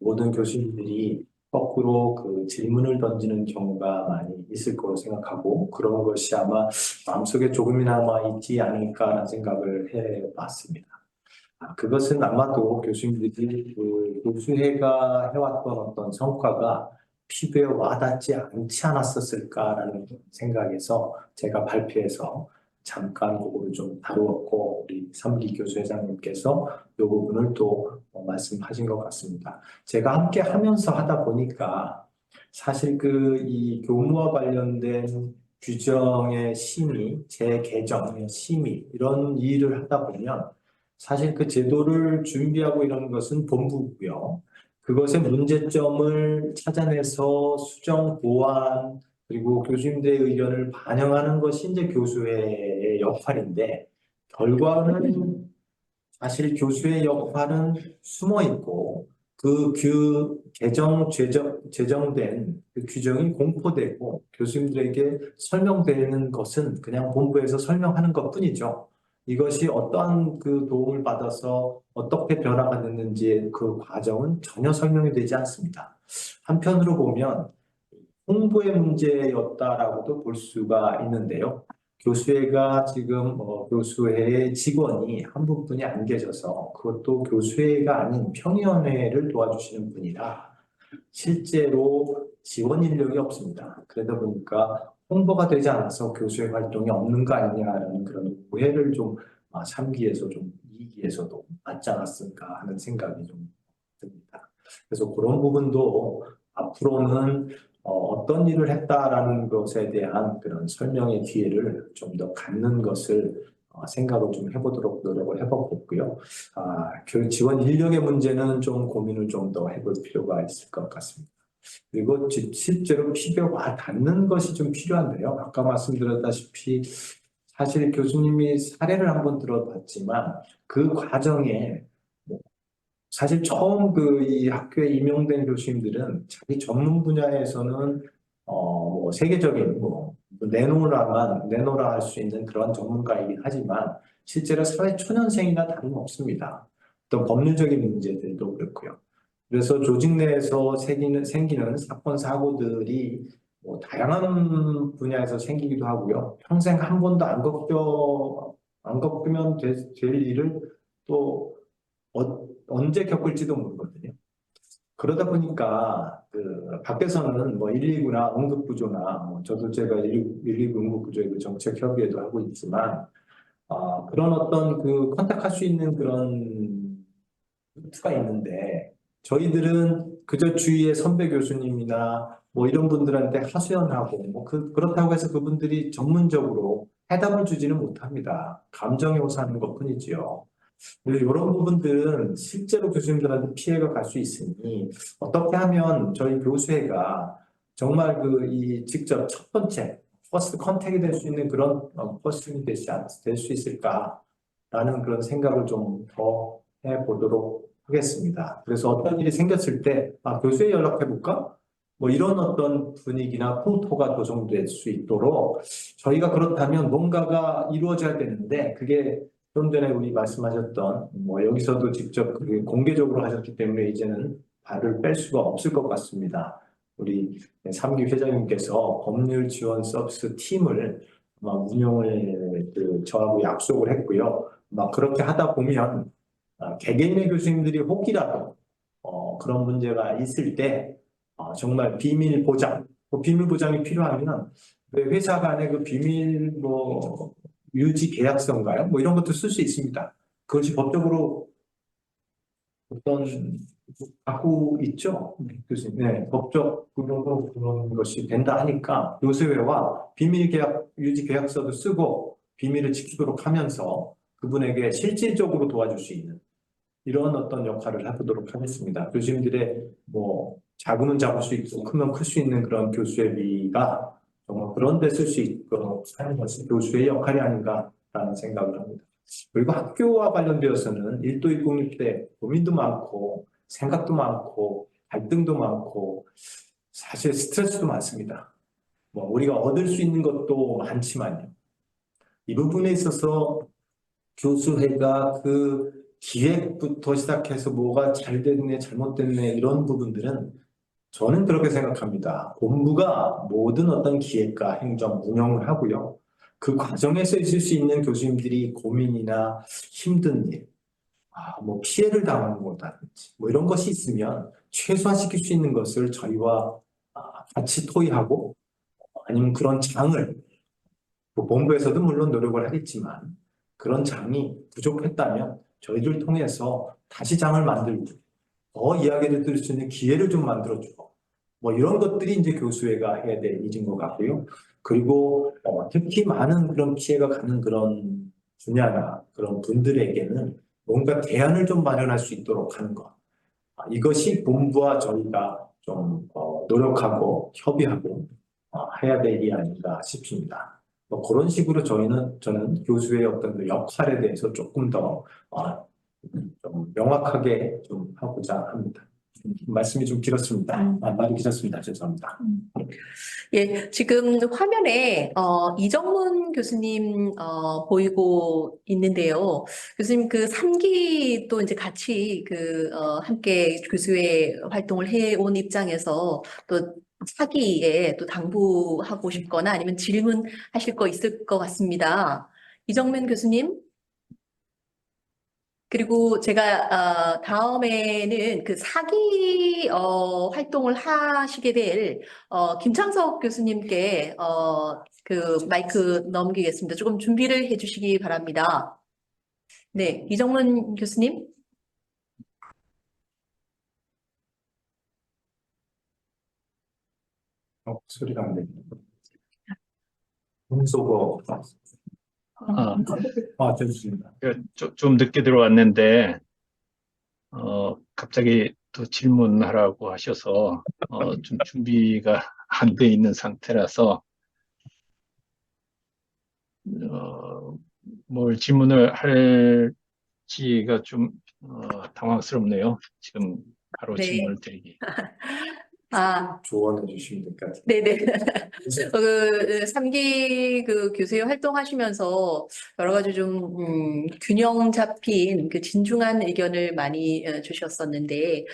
Speaker 3: 모든 교수님들이 거꾸로 그 질문을 던지는 경우가 많이 있을 거로 생각하고 그런 것이 아마 마음속에 조금이나마 있지 않을까라는 생각을 해봤습니다. 그것은 아마도 교수님들이 그 교수회가 해왔던 어떤 성과가 피부에 와닿지 않지 않았었을까라는 생각에서 제가 발표해서 잠깐 그거를 좀 다루었고 우리 3기 교수회장님께서 이 부분을 또 말씀하신 것 같습니다. 제가 함께 하면서 하다 보니까 사실 이 교무와 관련된 규정의 심의, 재개정의 심의 이런 일을 하다 보면 사실 그 제도를 준비하고 이런 것은 본부고요. 그것의 문제점을 찾아내서 수정, 보완, 그리고 교수님들의 의견을 반영하는 것이 이제 교수의 역할인데, 결과는 사실 교수의 역할은 숨어 있고, 제정된 그 규정이 공포되고 교수님들에게 설명되는 것은 그냥 본부에서 설명하는 것뿐이죠. 이것이 어떠한 그 도움을 받아서 어떻게 변화가 됐는지 그 과정은 전혀 설명이 되지 않습니다. 한편으로 보면 홍보의 문제였다라고도 볼 수가 있는데요. 교수회가 지금 교수회의 직원이 한 분뿐이 안 계셔서, 그것도 교수회가 아닌 평의원회를 도와주시는 분이라 실제로 지원 인력이 없습니다. 그러다 보니까 홍보가 되지 않아서 교수회 활동이 없는 거 아니냐라는 그런 오해를 좀 삼기에서 좀 이기에서도 맞지 않았을까 하는 생각이 좀 듭니다. 그래서 그런 부분도 앞으로는 어떤 일을 했다라는 것에 대한 그런 설명의 기회를 좀 더 갖는 것을 생각을 좀 해보도록 노력을 해보고 있고요. 지원 인력의 문제는 좀 고민을 좀 더 해볼 필요가 있을 것 같습니다. 그리고 실제로 필요가 닿는 것이 좀 필요한데요. 아까 말씀드렸다시피 사실 교수님이 사례를 한번 들어봤지만 그 과정에 사실 처음 이 학교에 임용된 교수님들은 자기 전문 분야에서는 뭐 세계적인 내노라 할 수 있는 그런 전문가이긴 하지만 실제로 사회 초년생이나 다름없습니다. 또 법률적인 문제들도 그렇고요. 그래서 조직 내에서 생기는 사건 사고들이 뭐 다양한 분야에서 생기기도 하고요. 평생 한 번도 안 겪으면 될 일을 또 언제 겪을지도 모르거든요. 그러다 보니까 밖에서는 뭐 119나 응급구조나 제가 119 응급구조의 그 정책협의회도 하고 있지만 그런 어떤 컨택할 수 있는 그런 루트가 있는데 저희들은 그저 주위의 선배 교수님이나 뭐 이런 분들한테 하소연하고 그렇다고 해서 그분들이 전문적으로 해답을 주지는 못합니다. 감정에 호소하는 것뿐이지요. 이런 부분들은 실제로 교수님들한테 피해가 갈 수 있으니 어떻게 하면 저희 교수회가 정말 직접 첫 번째 퍼스트 컨택이 될 수 있는 그런 퍼슨이 될 수 있을까라는 그런 생각을 좀 더 해보도록 하겠습니다. 그래서 어떤 일이 생겼을 때 교수회 연락해볼까? 뭐 이런 어떤 분위기나 풍토가 조성될 수 있도록 저희가 그렇다면 뭔가가 이루어져야 되는데 그게 좀 전에 우리 말씀하셨던 여기서도 직접 공개적으로 하셨기 때문에 이제는 발을 뺄 수가 없을 것 같습니다. 우리 3기 회장님께서 법률 지원 서비스 팀을 운영을 저하고 약속을 했고요. 그렇게 하다 보면 개개인의 교수님들이 혹이라도 그런 문제가 있을 때 정말 비밀 보장이 필요하면 회사 간의 비밀 유지 계약서인가요? 이런 것도 쓸 수 있습니다. 그것이 법적으로 갖고 있죠, 교수님. 네, 법적으로 그런 것이 된다 하니까 교수회와 유지 계약서도 쓰고 비밀을 지키도록 하면서 그분에게 실질적으로 도와줄 수 있는 이런 어떤 역할을 해보도록 하겠습니다. 교수님들의 작으면 작을 수 있고 크면 클 수 있는 그런 교수회비가 정말 그런 데 쓸 수 있도록 하는 것이 교수의 역할이 아닌가라는 생각을 합니다. 그리고 학교와 관련되어서는 일도 국립대 고민도 많고 생각도 많고 갈등도 많고 사실 스트레스도 많습니다. 우리가 얻을 수 있는 것도 많지만요. 이 부분에 있어서 교수회가 기획부터 시작해서 뭐가 잘 됐네 잘못됐네 이런 부분들은 저는 그렇게 생각합니다. 본부가 모든 어떤 기획과 행정, 운영을 하고요. 그 과정에서 있을 수 있는 교수님들이 고민이나 힘든 일, 피해를 당하는 거다든지 이런 것이 있으면 최소화시킬 수 있는 것을 저희와 같이 토의하고 아니면 그런 장을 본부에서도 물론 노력을 하겠지만 그런 장이 부족했다면 저희들 통해서 다시 장을 만들고 더 이야기를 들을 수 있는 기회를 좀 만들어주고 이런 것들이 이제 교수회가 해야 될 일인 것 같고요. 그리고 특히 많은 그런 피해가 가는 그런 분야나 그런 분들에게는 뭔가 대안을 좀 마련할 수 있도록 하는 것. 이것이 본부와 저희가 좀 노력하고 협의하고 해야 될 일이 아닌가 싶습니다. 그런 식으로 저는 교수의 어떤 그 역할에 대해서 조금 더 좀 명확하게 좀 하고자 합니다. 말씀이 좀 길었습니다. 말이 길었습니다. 죄송합니다.
Speaker 1: 예, 지금 화면에 이정문 교수님 보이고 있는데요. 교수님 그 3기도 이제 같이 함께 교수의 활동을 해온 입장에서 또 4기에 또 당부하고 싶거나 아니면 질문하실 거 있을 것 같습니다. 이정문 교수님. 그리고 제가 다음에는 그 4기 활동을 하시게 될 김창석 교수님께 그 마이크 넘기겠습니다. 조금 준비를 해주시기 바랍니다. 네, 이정문 교수님.
Speaker 3: 소리가 안 들리네. 음소거. 됐습니다.
Speaker 5: 좀 늦게 들어왔는데, 갑자기 또 질문하라고 하셔서, 좀 준비가 안 돼 있는 상태라서, 뭘 질문을 할지가 좀, 당황스럽네요. 지금 바로
Speaker 1: 네.
Speaker 5: 질문을 드리기.
Speaker 3: 조언해 주시면 될 것 같아요.
Speaker 1: 네네. 3기 그 교수의 활동하시면서 여러 가지 좀 균형 잡힌 그 진중한 의견을 많이 주셨었는데,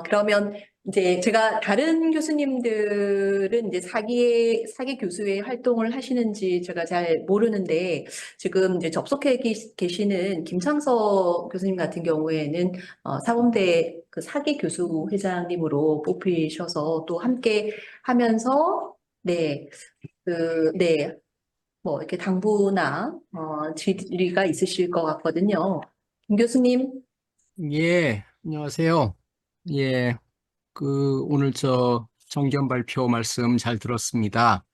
Speaker 1: 그러면 이제 제가 다른 교수님들은 이제 사기 교수의 활동을 하시는지 제가 잘 모르는데, 지금 이제 접속해 계시는 김창석 교수님 같은 경우에는 사범대 그 사기 교수 회장님으로 뽑히셔서 또 함께 하면서, 네, 뭐 이렇게 당부나 질의가 있으실 것 같거든요. 김 교수님.
Speaker 6: 예, 안녕하세요. 예, 오늘 정견 발표 말씀 잘 들었습니다.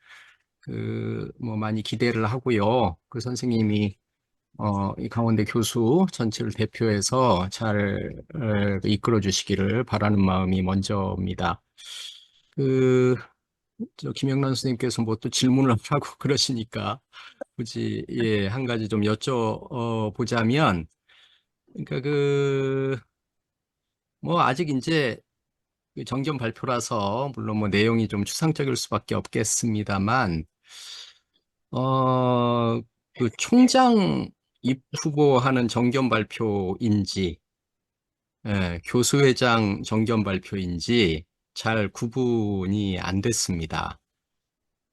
Speaker 6: 뭐 많이 기대를 하고요. 선생님이, 이 강원대 교수 전체를 대표해서 잘 이끌어 주시기를 바라는 마음이 먼저입니다. 김영란 선생님께서 뭐 또 질문을 하고 그러시니까 굳이, 예, 한 가지 좀 여쭤보자면, 그러니까 뭐 아직 이제 정견 발표라서 물론 뭐 내용이 좀 추상적일 수밖에 없겠습니다만, 총장 입후보하는 정견 발표인지, 교수회장 정견 발표인지 잘 구분이 안 됐습니다.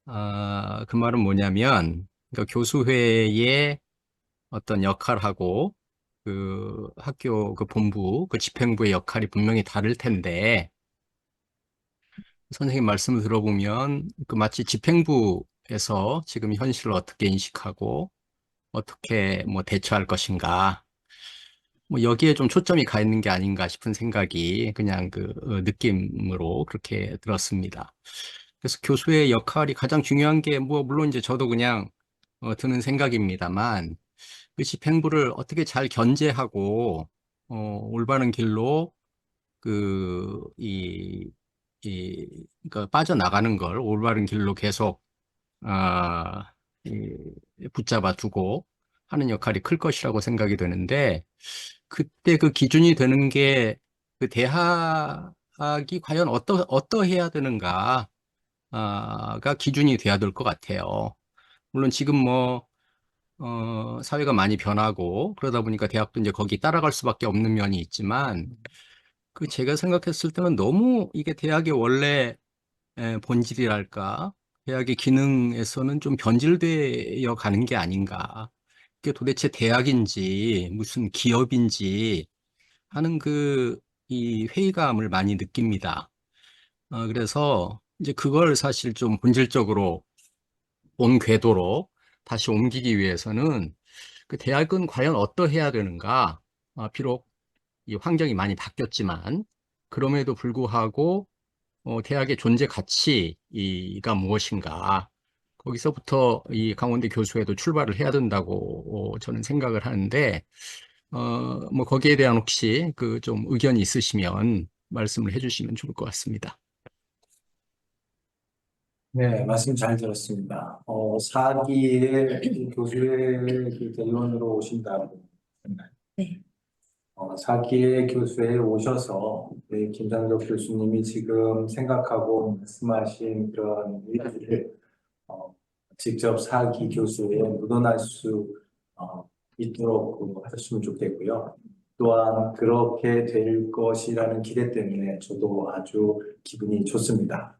Speaker 6: 그 말은 뭐냐면, 그러니까 교수회의 어떤 역할하고 학교 본부, 집행부의 역할이 분명히 다를 텐데, 선생님 말씀을 들어보면 마치 집행부에서 지금 현실을 어떻게 인식하고 어떻게 뭐 대처할 것인가, 뭐 여기에 좀 초점이 가 있는 게 아닌가 싶은 생각이 그냥 느낌으로 그렇게 들었습니다. 그래서 교수의 역할이 가장 중요한 게 뭐 물론 이제 저도 그냥 드는 생각입니다만, 그 집행부를 어떻게 잘 견제하고 올바른 길로 그러니까 빠져나가는 걸 올바른 길로 계속 아, 이, 붙잡아 두고 하는 역할이 클 것이라고 생각이 되는데, 그때 그 기준이 되는 게 그 대학이 과연 어떠해야 되는가가 기준이 돼야 될 것 같아요. 물론 지금 뭐 사회가 많이 변하고 그러다 보니까 대학도 이제 거기 따라갈 수밖에 없는 면이 있지만, 제가 생각했을 때는 너무 이게 대학의 원래 본질이랄까, 대학의 기능에서는 좀 변질되어 가는 게 아닌가. 이게 도대체 대학인지 무슨 기업인지 하는 이 회의감을 많이 느낍니다. 그래서 이제 그걸 사실 좀 본질적으로 온 궤도로 다시 옮기기 위해서는 그 대학은 과연 어떠해야 되는가. 비록 이 환경이 많이 바뀌었지만 그럼에도 불구하고 대학의 존재 가치가 무엇인가, 거기서부터 이 강원대 교수회도 출발을 해야 된다고 저는 생각을 하는데, 뭐 거기에 대한 혹시 그 좀 의견이 있으시면 말씀을 해주시면 좋을 것 같습니다.
Speaker 3: 네, 말씀 잘 들었습니다. 4기에 교수회 그 대의원으로 오신다고 했나요?
Speaker 1: 네.
Speaker 3: 4기의 교수회에 오셔서 우리 김장덕 교수님이 지금 생각하고 말씀하신 그런 일들을 직접 4기 교수회에 묻어날 수 있도록 하셨으면 좋겠고요. 또한 그렇게 될 것이라는 기대 때문에 저도 아주 기분이 좋습니다.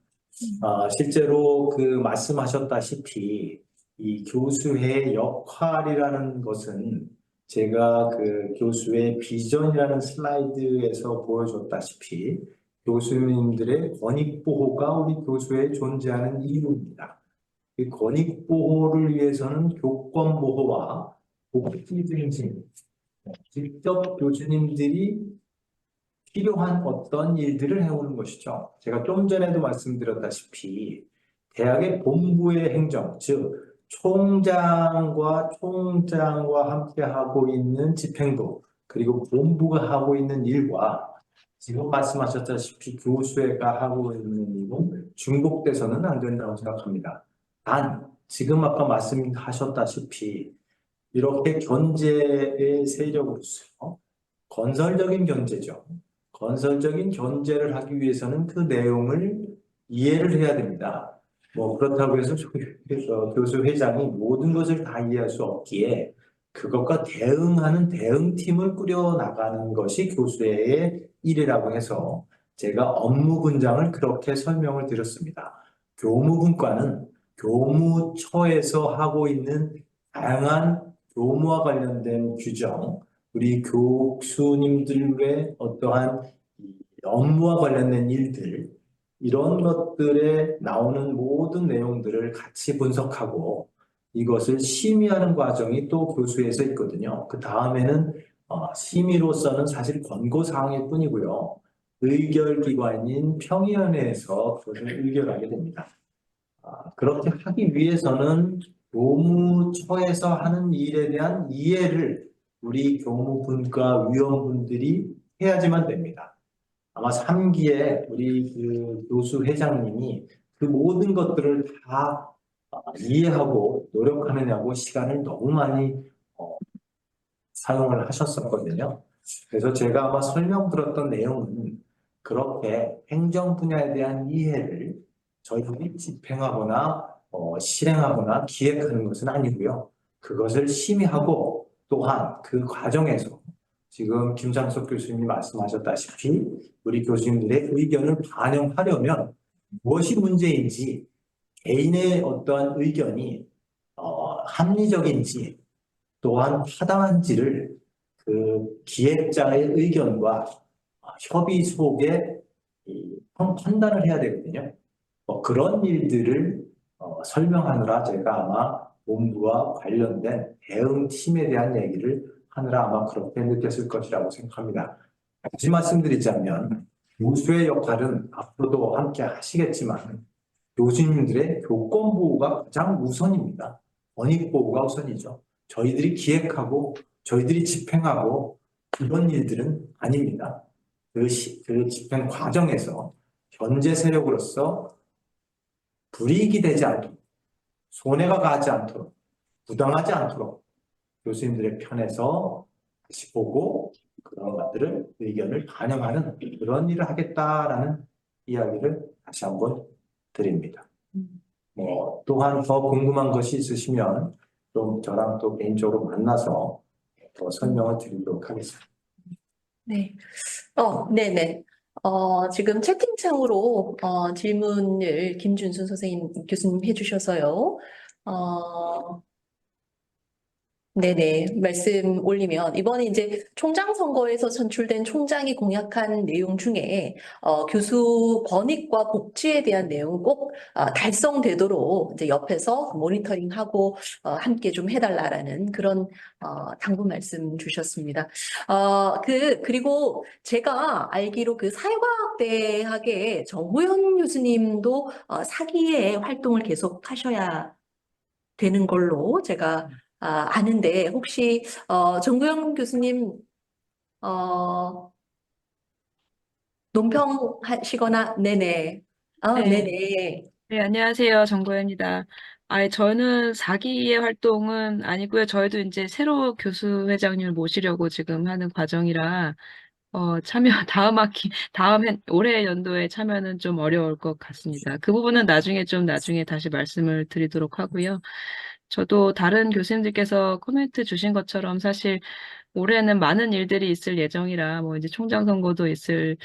Speaker 3: 실제로 그 말씀하셨다시피 이 교수회의 역할이라는 것은 제가 그 교수의 비전이라는 슬라이드에서 보여줬다시피 교수님들의 권익 보호가 우리 교수에 존재하는 이유입니다. 이 권익 보호를 위해서는 교권 보호와 복지 증진, 직접 교수님들이 필요한 어떤 일들을 해오는 것이죠. 제가 좀 전에도 말씀드렸다시피 대학의 본부의 행정, 즉 총장과 함께 하고 있는 집행부, 그리고 본부가 하고 있는 일과 지금 말씀하셨다시피 교수회가 하고 있는 일은 중복돼서는 안 된다고 생각합니다. 단, 지금 아까 말씀하셨다시피 이렇게 견제의 세력으로서 건설적인 견제죠. 건설적인 견제를 하기 위해서는 그 내용을 이해를 해야 됩니다. 뭐 그렇다고 해서 교수 회장이 모든 것을 다 이해할 수 없기에 그것과 대응하는 대응팀을 꾸려나가는 것이 교수의 일이라고 해서 제가 업무 분장을 그렇게 설명을 드렸습니다. 교무분과는 교무처에서 하고 있는 다양한 교무와 관련된 규정, 우리 교수님들의 어떠한 업무와 관련된 일들, 이런 것들에 나오는 모든 내용들을 같이 분석하고 이것을 심의하는 과정이 또 교수에서 있거든요. 그 다음에는 심의로서는 사실 권고사항일 뿐이고요. 의결기관인 평의원회에서 그것을 의결하게 됩니다. 그렇게 하기 위해서는 교무처에서 하는 일에 대한 이해를 우리 교무분과 위원분들이 해야지만 됩니다. 아마 3기에 우리 그 교수 회장님이 그 모든 것들을 다 이해하고 노력하느냐고 시간을 너무 많이 사용을 하셨었거든요. 그래서 제가 아마 설명 들었던 내용은 그렇게 행정 분야에 대한 이해를 저희들이 집행하거나 실행하거나 기획하는 것은 아니고요. 그것을 심의하고 또한 그 과정에서 지금 김장석 교수님이 말씀하셨다시피 우리 교수님들의 의견을 반영하려면 무엇이 문제인지 개인의 어떠한 의견이 합리적인지 또한 타당한지를 그 기획자의 의견과 협의 속에 판단을 해야 되거든요. 그런 일들을 설명하느라 제가 아마 본부와 관련된 대응팀에 대한 얘기를 하느라 아마 그렇게 느꼈을 것이라고 생각합니다. 다시 말씀드리자면 교수의 역할은 앞으로도 함께 하시겠지만 교수님들의 교권 보호가 가장 우선입니다. 권익 보호가 우선이죠. 저희들이 기획하고 저희들이 집행하고 이런 일들은 아닙니다. 그 집행 과정에서 견제 세력으로서 불이익이 되지 않도록 손해가 가지 않도록 부당하지 않도록 교수님들의 편에서 다시 보고 그런 것들을 의견을 반영하는 그런 일을 하겠다라는 이야기를 다시 한번 드립니다. 또한 더 궁금한 것이 있으시면 좀 저랑 또 개인적으로 만나서 더 설명을 드리도록 하겠습니다.
Speaker 1: 네. 네네. 지금 채팅창으로 질문을 김준순 교수님 해주셔서요. 네네. 말씀 올리면, 이번에 이제 총장 선거에서 선출된 총장이 공약한 내용 중에, 교수 권익과 복지에 대한 내용 꼭 달성되도록 이제 옆에서 모니터링하고, 함께 좀 해달라라는 그런, 당부 말씀 주셨습니다. 그리고 제가 알기로 그 사회과학대학의 정호연 교수님도 4기에 활동을 계속 하셔야 되는 걸로 제가 아는데 혹시 정구영 교수님 어, 논평하시거나 네네.
Speaker 7: 네,
Speaker 1: 네네.
Speaker 7: 네, 안녕하세요. 정고현입니다. 저는 4기의 활동은 아니고요. 저희도 이제 새로 교수회장님을 모시려고 지금 하는 과정이라, 참여, 올해 연도에 참여는 좀 어려울 것 같습니다. 그 부분은 나중에 다시 말씀을 드리도록 하고요. 저도 다른 교수님들께서 코멘트 주신 것처럼 사실 올해는 많은 일들이 있을 예정이라, 뭐 이제 총장 선거도 있을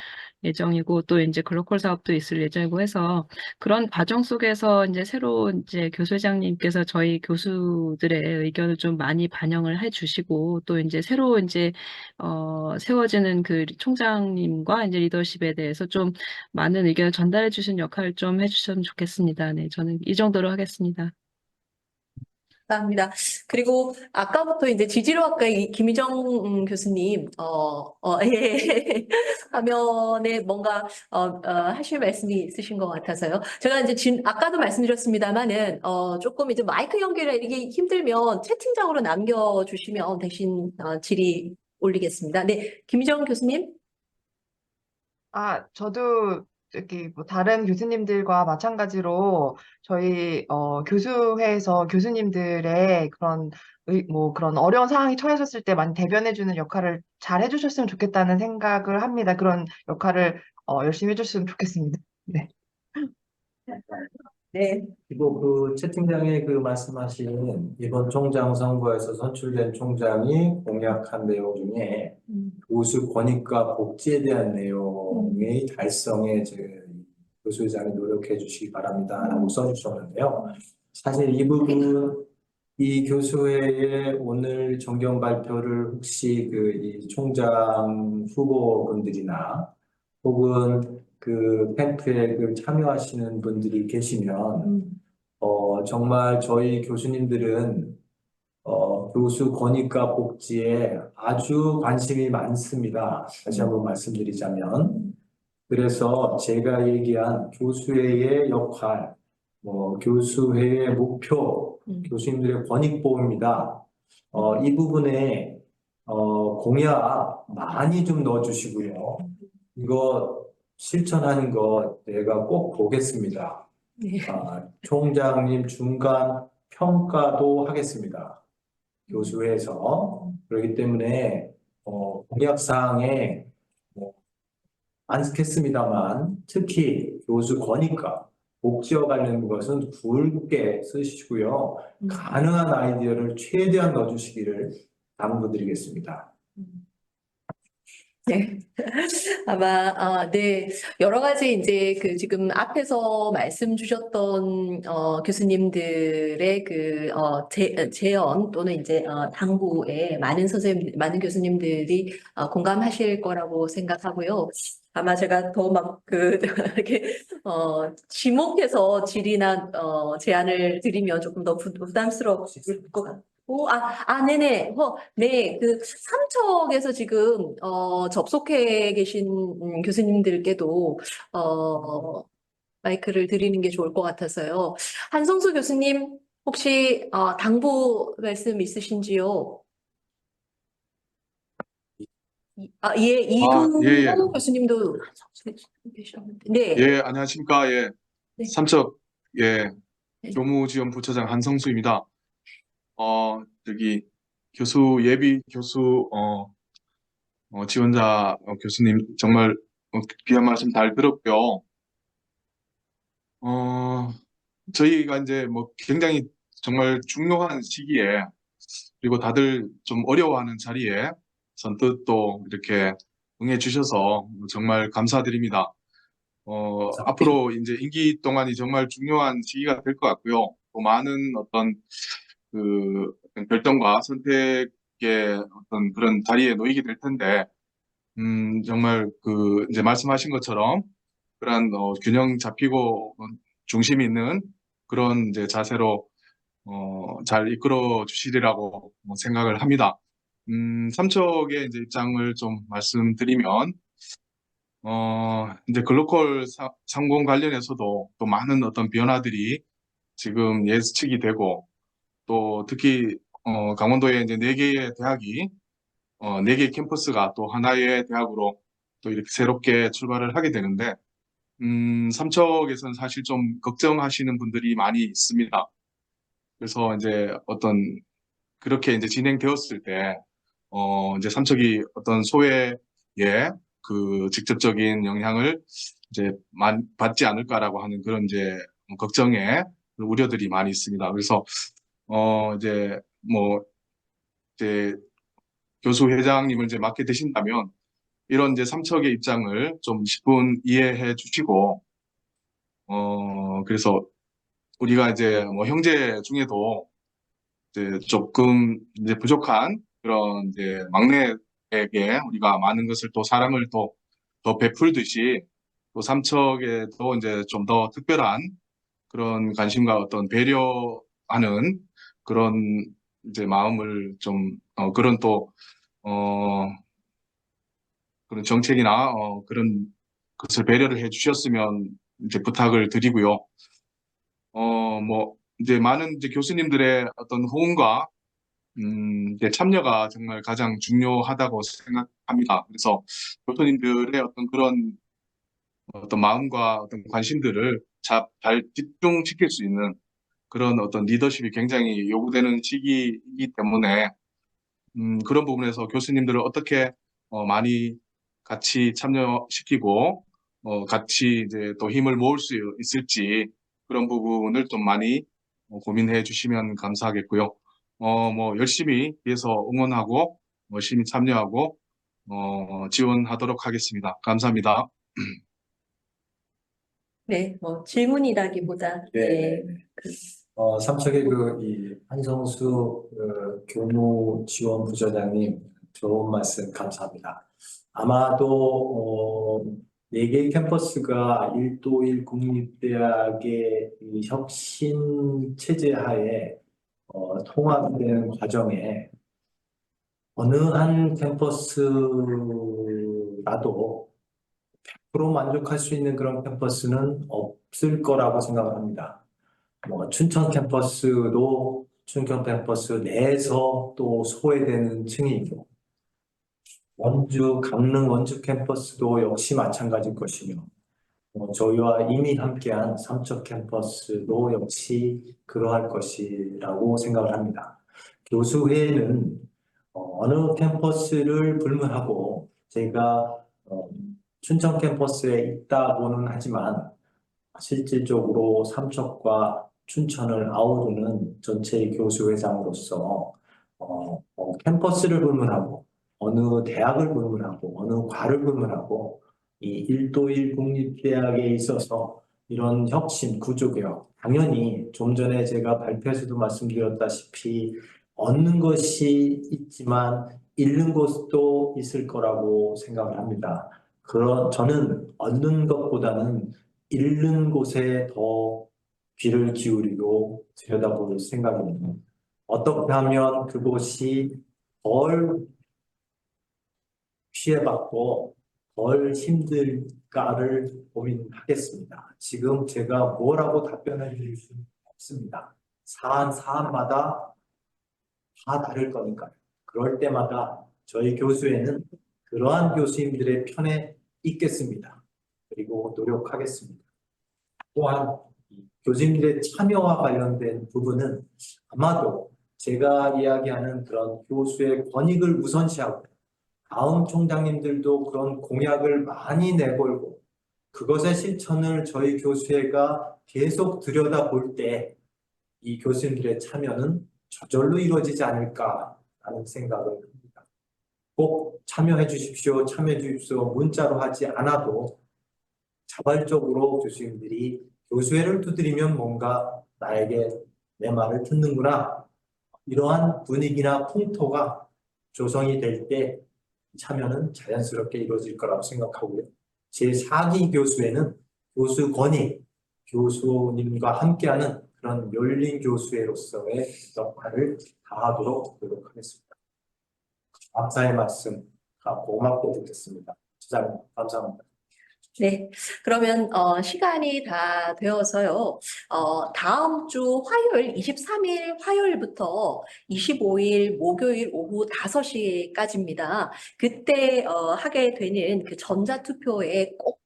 Speaker 7: 예정이고, 또 이제 글로컬 사업도 있을 예정이고 해서, 그런 과정 속에서 이제 새로 이제 교수회장님께서 저희 교수들의 의견을 좀 많이 반영을 해 주시고, 또 이제 새로 이제, 세워지는 그 총장님과 이제 리더십에 대해서 좀 많은 의견을 전달해 주신 역할을 좀 해주셨으면 좋겠습니다. 네, 저는 이 정도로 하겠습니다.
Speaker 1: 감사합니다. 그리고 아까부터 이제 지질학과 이 김희정 교수님, 예, 화면에 뭔가, 하실 말씀이 있으신 것 같아서요. 제가 이제 아까도 말씀드렸습니다만은, 조금 이제 마이크 연결하기 힘들면 채팅창으로 남겨주시면 대신, 질의 올리겠습니다. 네, 김희정 교수님.
Speaker 8: 저도 저기 뭐 다른 교수님들과 마찬가지로 저희 교수회에서 교수님들의 그런 뭐 그런 어려운 상황이 처해졌을 때 많이 대변해주는 역할을 잘 해주셨으면 좋겠다는 생각을 합니다. 그런 역할을 열심히 해주셨으면 좋겠습니다. 네.
Speaker 1: 네.
Speaker 3: 그리고 그 채팅창에 그 말씀하신 이번 총장 선거에서 선출된 총장이 공약한 내용 중에 교수 권익과 복지에 대한 내용의 달성에 교수회장이 노력해 주시기 바랍니다라고 써주셨는데요. 사실 이 부분 이 교수회의 오늘 정견 발표를 혹시 이 총장 후보분들이나 혹은 그 팬프에 참여하시는 분들이 계시면 정말 저희 교수님들은 교수 권익과 복지에 아주 관심이 많습니다. 다시 한번 말씀드리자면 그래서 제가 얘기한 교수회의 역할, 교수회의 목표, 교수님들의 권익 보호입니다. 이 부분에 공약 많이 좀 넣어주시고요. 이거 실천하는 거 내가 꼭 보겠습니다.
Speaker 1: 네.
Speaker 3: 총장님 중간 평가도 하겠습니다. 교수회에서. 그렇기 때문에 공약사항에 많겠습니다만 특히 교수 권익과 복지와 관련된 것은 굵게 쓰시고요. 가능한 아이디어를 최대한 넣어주시기를 당부드리겠습니다.
Speaker 1: 네. 아마, 네. 여러 가지 이제 지금 앞에서 말씀 주셨던, 교수님들의 제언 또는 이제, 당부에 많은 교수님들이 공감하실 거라고 생각하고요. 아마 제가 더 이렇게, 지목해서 질의나, 제안을 드리면 조금 더 부담스러울 것 같아요. 네네. 네. 삼척에서 지금, 접속해 계신 교수님들께도, 마이크를 드리는 게 좋을 것 같아서요. 한성수 교수님, 혹시, 당부 말씀 있으신지요? 예, 이근호
Speaker 9: 예.
Speaker 1: 교수님도 계셨는데. 네.
Speaker 9: 예, 안녕하십니까. 예.
Speaker 1: 네.
Speaker 9: 삼척, 예,
Speaker 1: 네.
Speaker 9: 교무지원부처장 한성수입니다. 예비 교수, 지원자 교수님, 정말 귀한 말씀 잘 들었고요. 저희가 이제 굉장히 정말 중요한 시기에, 그리고 다들 좀 어려워하는 자리에 선뜻 또 이렇게 응해주셔서 정말 감사드립니다. 앞으로 이제 임기 동안이 정말 중요한 시기가 될 것 같고요. 또 많은 어떤 결정과 선택의 어떤 그런 자리에 놓이게 될 텐데, 정말 이제 말씀하신 것처럼 그런 균형 잡히고 중심 있는 그런 이제 자세로 잘 이끌어 주시리라고 생각을 합니다. 삼척의 이제 입장을 좀 말씀드리면, 이제 글로컬 상공 관련해서도 또 많은 어떤 변화들이 지금 예측이 되고, 또 특히 강원도에 이제 4개의 대학이 4개의 캠퍼스가 또 하나의 대학으로 또 이렇게 새롭게 출발을 하게 되는데 삼척에서는 사실 좀 걱정하시는 분들이 많이 있습니다. 그래서 이제 그렇게 이제 진행되었을 때 이제 삼척이 어떤 소외에 그 직접적인 영향을 이제 받지 않을까라고 하는 그런 이제 걱정에 우려들이 많이 있습니다. 그래서 이제 이제 교수 회장님을 이제 맡게 되신다면 이런 이제 삼척의 입장을 좀 10분 이해해 주시고 그래서 우리가 이제 형제 중에도 이제 조금 이제 부족한 그런 이제 막내에게 우리가 많은 것을 또 사랑을 또 더 베풀듯이 또 삼척에도 이제 좀 더 특별한 그런 관심과 어떤 배려하는 그런 이제 마음을 좀 그런 또 그런 정책이나 그런 것을 배려를 해 주셨으면 이제 부탁을 드리고요. 이제 많은 이제 교수님들의 어떤 호응과 이제 참여가 정말 가장 중요하다고 생각합니다. 그래서 교수님들의 어떤 그런 어떤 마음과 어떤 관심들을 잘 집중시킬 수 있는 그런 어떤 리더십이 굉장히 요구되는 시기이기 때문에 그런 부분에서 교수님들을 어떻게 많이 같이 참여시키고 같이 이제 또 힘을 모을 수 있을지 그런 부분을 좀 많이 고민해 주시면 감사하겠고요. 열심히 위해서 응원하고 열심히 참여하고 지원하도록 하겠습니다. 감사합니다.
Speaker 1: 네, 질문이라기보다,
Speaker 3: 네.
Speaker 1: 그,
Speaker 3: 삼척의 이 한성수 교무 지원 부처장님 좋은 말씀 감사합니다. 아마도 4개 캠퍼스가 1도1 국립대학의 이 혁신 체제 하에 통합되는 과정에 어느 한 캠퍼스라도 100% 만족할 수 있는 그런 캠퍼스는 없을 거라고 생각을 합니다. 춘천 캠퍼스도 춘천 캠퍼스 내에서 또 소외되는 층이 있고, 강릉 원주 캠퍼스도 역시 마찬가지일 것이며, 저희와 이미 함께한 삼척 캠퍼스도 역시 그러할 것이라고 생각을 합니다. 교수회는 어느 캠퍼스를 불문하고 제가 춘천 캠퍼스에 있다고는 하지만 실질적으로 삼척과 춘천을 아우르는 전체 교수회장으로서 캠퍼스를 불문하고 어느 대학을 불문하고 어느 과를 불문하고 이 1도1 국립대학에 있어서 이런 혁신, 구조개혁, 당연히 좀 전에 제가 발표에서도 말씀드렸다시피 얻는 것이 있지만 잃는 것도 있을 거라고 생각을 합니다. 저는 얻는 것보다는 잃는 곳에 더 귀를 기울이고 들여다볼 생각입니다. 어떻게 하면 그곳이 덜 피해받고 덜 힘들까를 고민하겠습니다. 지금 제가 뭐라고 답변을 드릴 수는 없습니다. 사안마다 다 다를 거니까요. 그럴 때마다 저희 교수회는 그러한 교수님들의 편에 있겠습니다. 그리고 노력하겠습니다. 또한 교수님들의 참여와 관련된 부분은 아마도 제가 이야기하는 그런 교수의 권익을 우선시하고 다음 총장님들도 그런 공약을 많이 내걸고 그것의 실천을 저희 교수회가 계속 들여다볼 때 이 교수님들의 참여는 저절로 이루어지지 않을까라는 생각을 합니다. 꼭 참여해 주십시오, 참여해 주십시오 문자로 하지 않아도 자발적으로 교수님들이 교수회를 두드리면 뭔가 나에게 내 말을 듣는구나 이러한 분위기나 풍토가 조성이 될 때 참여는 자연스럽게 이루어질 거라고 생각하고요. 제4기 교수회는 교수 권익, 교수님과 함께하는 그런 열린 교수회로서의 역할을 다하도록 노력하겠습니다. 감사의 말씀 고맙게 듣겠습니다. 주장님 감사합니다.
Speaker 1: 네, 그러면 시간이 다 되어서요. 다음 주 화요일 23일 화요일부터 25일 목요일 오후 5시까지입니다. 그때 하게 되는 그 전자투표에 꼭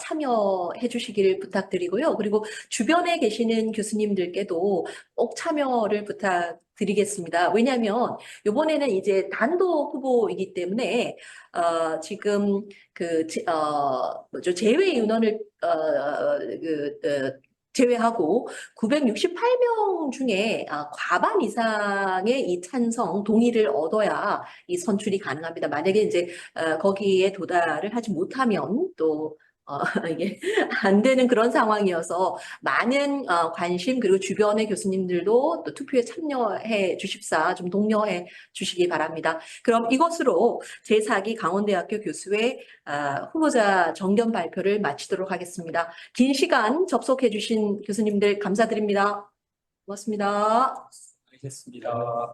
Speaker 1: 참여해 주시길 부탁드리고요. 그리고 주변에 계시는 교수님들께도 꼭 참여를 부탁드리겠습니다. 왜냐하면 이번에는 이제 단독 후보이기 때문에 지금 제외 인원을 제외하고 968명 중에 과반 이상의 이 찬성 동의를 얻어야 이 선출이 가능합니다. 만약에 이제 거기에 도달을 하지 못하면 또 이게 안 되는 그런 상황이어서 많은 관심 그리고 주변의 교수님들도 또 투표에 참여해 주십사 좀 독려해 주시기 바랍니다. 그럼 이것으로 제4기 강원대학교 교수회 후보자 정견 발표를 마치도록 하겠습니다. 긴 시간 접속해 주신 교수님들 감사드립니다. 고맙습니다.
Speaker 4: 알겠습니다.